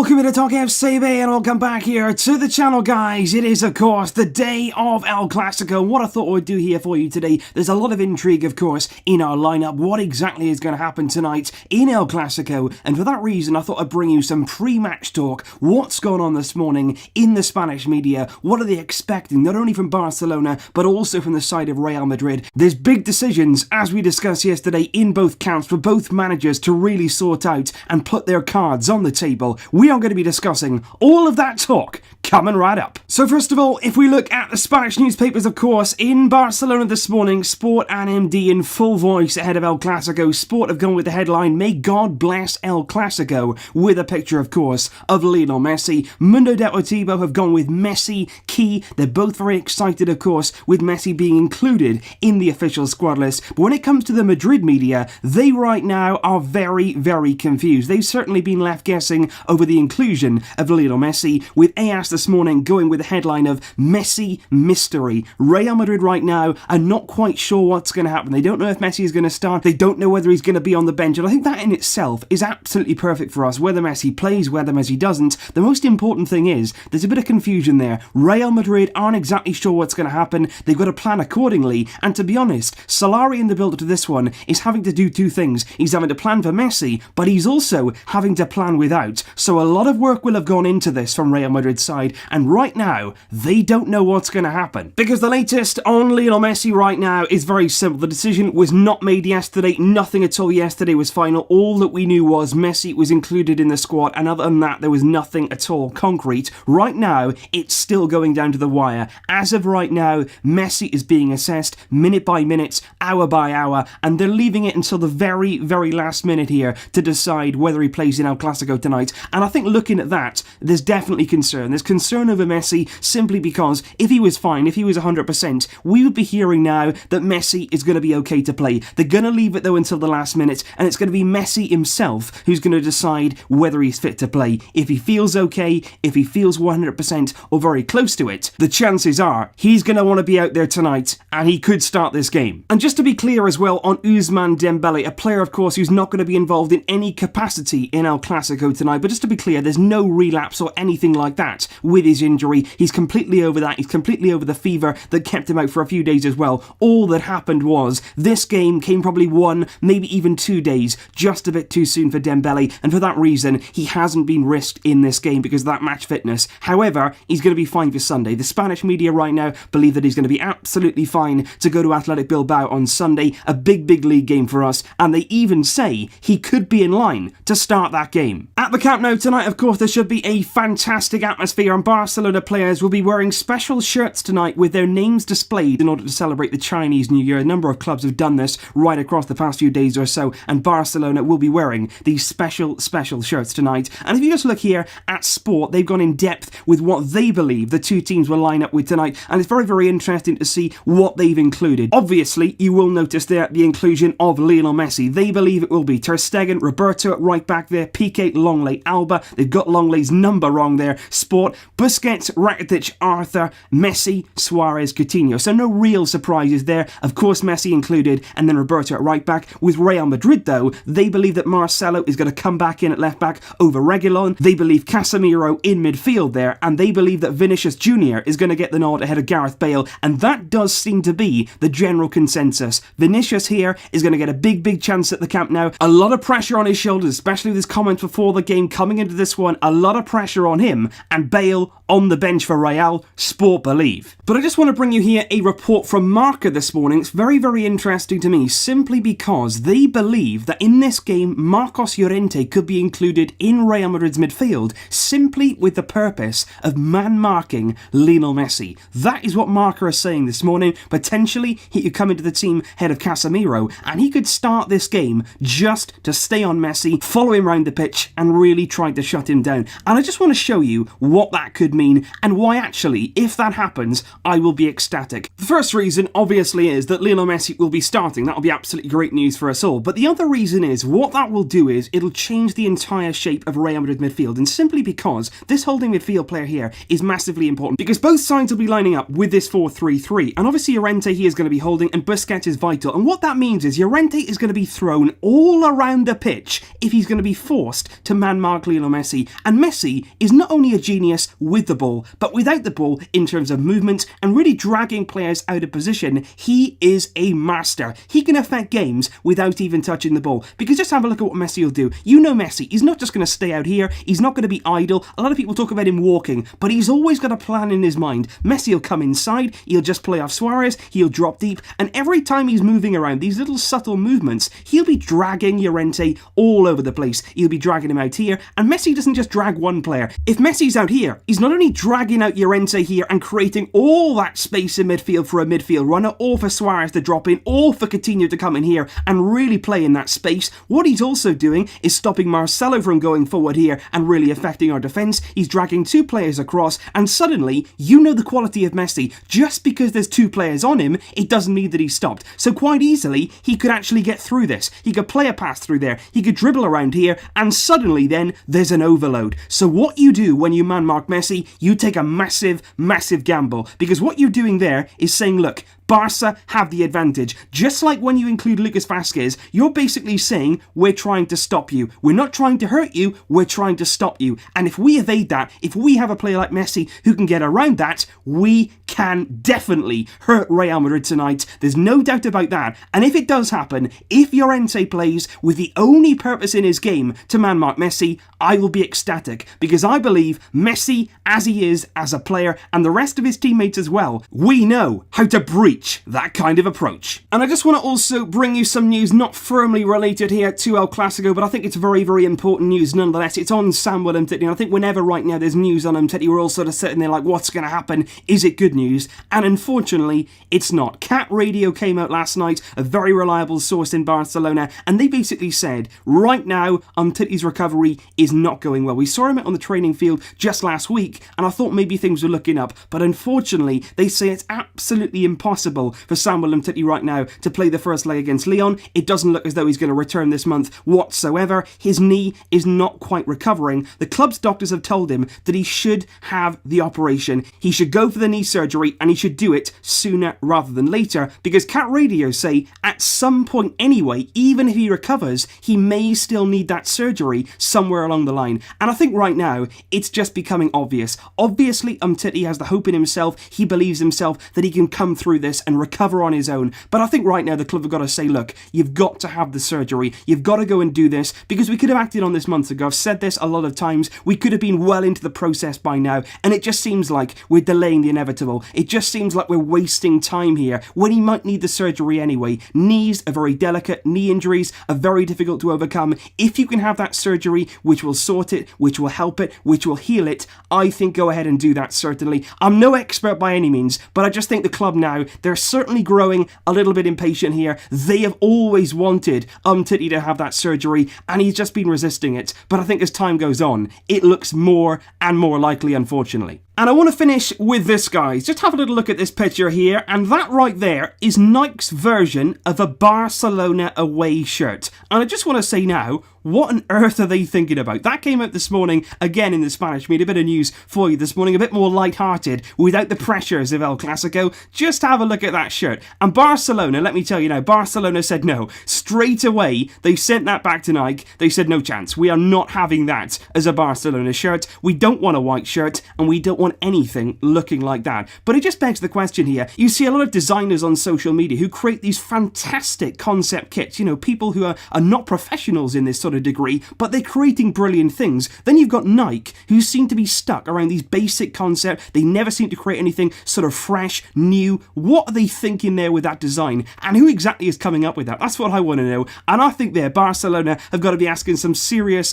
Welcome to Talk FC, and welcome back here to the channel, guys. It is, of course, the day of El Clasico. What I thought I would do here for you today, there's a lot of intrigue, of course, in our lineup. What exactly is going to happen tonight in El Clasico? And for that reason, I thought I'd bring you some pre-match talk. What's going on this morning in the Spanish media? What are they expecting, not only from Barcelona, but also from the side of Real Madrid? There's big decisions, as we discussed yesterday, in both camps for both managers to really sort out and put their cards on the table. We are going to be discussing all of that talk coming right up. So first of all, if we look at the Spanish newspapers, of course, in Barcelona this morning, Sport and MD in full voice ahead of El Clasico. Sport have gone with the headline, "May God bless El Clasico," with a picture, of course, of Lionel Messi. Mundo Deportivo have gone with Messi key. They're both very excited, of course, with Messi being included in the official squad list. But when it comes to the Madrid media, they right now are very, very confused. They've certainly been left guessing over the inclusion of Lionel Messi, with AS this morning going with the headline of Messi mystery. Real Madrid right now are not quite sure what's going to happen. They don't know if Messi is going to start. They don't know whether he's going to be on the bench. And I think that in itself is absolutely perfect for us. Whether Messi plays, whether Messi doesn't, the most important thing is there's a bit of confusion there. Real Madrid aren't exactly sure what's going to happen. They've got to plan accordingly. And to be honest, Solari in the build-up to this one is having to do two things. He's having to plan for Messi, but he's also having to plan without. So a lot of work will have gone into this from Real Madrid's side, and right now, they don't know what's going to happen. Because the latest on Lionel Messi right now is very simple. The decision was not made yesterday. Nothing at all yesterday was final. All that we knew was Messi was included in the squad, and other than that, there was nothing at all concrete. Right now, it's still going down to the wire. As of right now, Messi is being assessed minute by minute, hour by hour, and they're leaving it until the very, very last minute here to decide whether he plays in El Clasico tonight. And I think looking at that, there's definitely concern. There's concern over Messi simply because if he was fine, if he was 100%, we would be hearing now that Messi is going to be okay to play. They're going to leave it though until the last minute, and it's going to be Messi himself who's going to decide whether he's fit to play. If he feels okay, if he feels 100% or very close to it, the chances are he's going to want to be out there tonight and he could start this game. And just to be clear as well on Ousmane Dembele, a player of course who's not going to be involved in any capacity in El Clasico tonight, but just to be clear, there's no relapse or anything like that with his injury. He's completely over that. He's completely over the fever that kept him out for a few days as well. All that happened was this game came probably 1, maybe even 2 days, just a bit too soon for Dembele, and for that reason, he hasn't been risked in this game because of that match fitness. However, he's going to be fine for Sunday. The Spanish media right now believe that he's going to be absolutely fine to go to Athletic Bilbao on Sunday, a big, big league game for us, and they even say he could be in line to start that game. At the Camp Nou tonight, of course, there should be a fantastic atmosphere, and Barcelona players will be wearing special shirts tonight with their names displayed in order to celebrate the Chinese New Year. A number of clubs have done this right across the past few days or so, and Barcelona will be wearing these special shirts tonight. And if you just look here at Sport, they've gone in depth with what they believe the two teams will line up with tonight, and it's very, very interesting to see what they've included. Obviously, you will notice there the inclusion of Lionel Messi. They believe it will be Ter Stegen, Roberto at right back there, Piqué, Longley, Alba. They've got Longley's number wrong there. Sport, Busquets, Rakitic, Arthur, Messi, Suarez, Coutinho. So no real surprises there. Of course, Messi included, and then Roberto at right back. With Real Madrid, though, they believe that Marcelo is going to come back in at left back over Reguilon. They believe Casemiro in midfield there, and they believe that Vinicius Jr. is going to get the nod ahead of Gareth Bale, and that does seem to be the general consensus. Vinicius here is going to get a big, big chance at the Camp Nou. A lot of pressure on his shoulders, especially with his comments before the game coming into this one. A lot of pressure on him, and Bale on the bench for Real, Sport believe. But I just want to bring you here a report from Marca this morning. It's very, very interesting to me, simply because they believe that in this game, Marcos Llorente could be included in Real Madrid's midfield, simply with the purpose of man-marking Lionel Messi. That is what Marca are saying this morning. Potentially, he could come into the team ahead of Casemiro, and he could start this game just to stay on Messi, follow him around the pitch, and really try to shut him down. And I just want to show you what that could mean, and why actually, if that happens, I will be ecstatic. The first reason, obviously, is that Lionel Messi will be starting. That'll be absolutely great news for us all. But the other reason is, what that will do is, it'll change the entire shape of Real Madrid midfield, and simply because this holding midfield player here is massively important. important because both sides will be lining up with this 4-3-3, and obviously Llorente here is going to be holding, and Busquets is vital. And what that means is Llorente is going to be thrown all around the pitch if he's going to be forced to man-mark Lionel Messi. And Messi is not only a genius with the ball, but without the ball in terms of movement and really dragging players out of position. He is a master. He can affect games without even touching the ball. Because just have a look at what Messi will do. You know Messi, he's not just going to stay out here. He's not going to be idle. A lot of people talk about him walking, but he's always got a plan in his mind. Messi will come inside, he'll just play off Suarez, he'll drop deep, and every time he's moving around, these little subtle movements, he'll be dragging Llorente all over the place. He'll be dragging him out here, and Messi doesn't just drag one player. If Messi's out here, he's not only dragging out Llorente here and creating all that space in midfield for a midfield runner, or for Suarez to drop in, or for Coutinho to come in here and really play in that space. What he's also doing is stopping Marcelo from going forward here and really affecting our defence. He's dragging two players across, and suddenly, you know the quality of Messi. Just because there's two players on him, it doesn't mean that he's stopped. So quite easily, he could actually get through this. He could play a pass through there, he could dribble around here, and suddenly then, there's an overload. So what you do when you man-mark Messi, you take a massive, massive gamble. Because what you're doing there is saying, look, Barca have the advantage. Just like when you include Lucas Vázquez, you're basically saying, we're trying to stop you. We're not trying to hurt you, we're trying to stop you. And if we evade that, if we have a player like Messi who can get around that, we can definitely hurt Real Madrid tonight. There's no doubt about that. And if it does happen, if Llorente plays with the only purpose in his game to man-mark Messi, I will be ecstatic. Because I believe Messi, as he is as a player, and the rest of his teammates as well, we know how to breach that kind of approach. And I just want to also bring you some news not firmly related here to El Clasico, but I think it's very, very important news nonetheless. It's on Samuel Umtiti, and I think whenever right now there's news on Umtiti, we're all sort of sitting there like, what's going to happen? Is it good news? And unfortunately, it's not. Cat Radio came out last night, a very reliable source in Barcelona, and they basically said, right now, Umtiti's recovery is not going well. We saw him out on the training field just last week, and I thought maybe things were looking up, but unfortunately, they say it's absolutely impossible for Samuel Umtiti right now to play the first leg against Lyon. It doesn't look as though he's going to return this month whatsoever. His knee is not quite recovering. The club's doctors have told him that he should have the operation. He should go for the knee surgery, and he should do it sooner rather than later, because Cat Radio say at some point anyway, even if he recovers, he may still need that surgery somewhere along the line. And I think right now, it's just becoming obvious. Obviously, Umtiti has the hope in himself. He believes himself that he can come through this and recover on his own. But I think right now the club have got to say, look, you've got to have the surgery. You've got to go and do this, because we could have acted on this months ago. I've said this a lot of times. We could have been well into the process by now, and it just seems like we're delaying the inevitable. It just seems like we're wasting time here when he might need the surgery anyway. Knees are very delicate. Knee injuries are very difficult to overcome. If you can have that surgery, which will sort it, which will help it, which will heal it, I think go ahead and do that, certainly. I'm no expert by any means, but I just think the club now, they're certainly growing a little bit impatient here. They have always wanted Umtiti to have that surgery, and he's just been resisting it. But I think as time goes on, it looks more and more likely, unfortunately. And I want to finish with this, guys. Just have a little look at this picture here, and that right there is Nike's version of a Barcelona away shirt. And I just want to say now, what on earth are they thinking about? That came out this morning, again in the Spanish media. A bit of news for you this morning, a bit more light-hearted, without the pressures of El Clasico. Just have a look at that shirt. And Barcelona, let me tell you now, Barcelona said no. Straight away, they sent that back to Nike. They said, no chance. We are not having that as a Barcelona shirt. We don't want a white shirt, and we don't want anything looking like that. But it just begs the question here. You see a lot of designers on social media who create these fantastic concept kits. You know, people who are not professionals in this sort of degree, but they're creating brilliant things. Then you've got Nike, who seem to be stuck around these basic concepts. They never seem to create anything sort of fresh, new. What are they thinking there with that design? And who exactly is coming up with that? That's what I want to know. And I think there, Barcelona have got to be asking some serious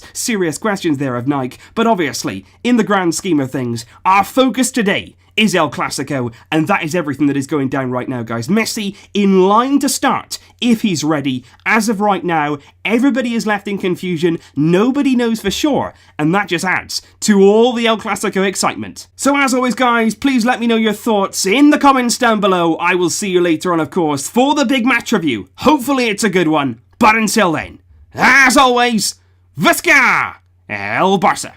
questions there of Nike. But obviously, in the grand scheme of things, our focus today is El Clasico, and that is everything that is going down right now, guys. Messi in line to start, if he's ready. As of right now, everybody is left in confusion. Nobody knows for sure, and that just adds to all the El Clasico excitement. So as always, guys, please let me know your thoughts in the comments down below. I will see you later on, of course, for the big match review. Hopefully it's a good one, but until then, as always, Visca El Barça.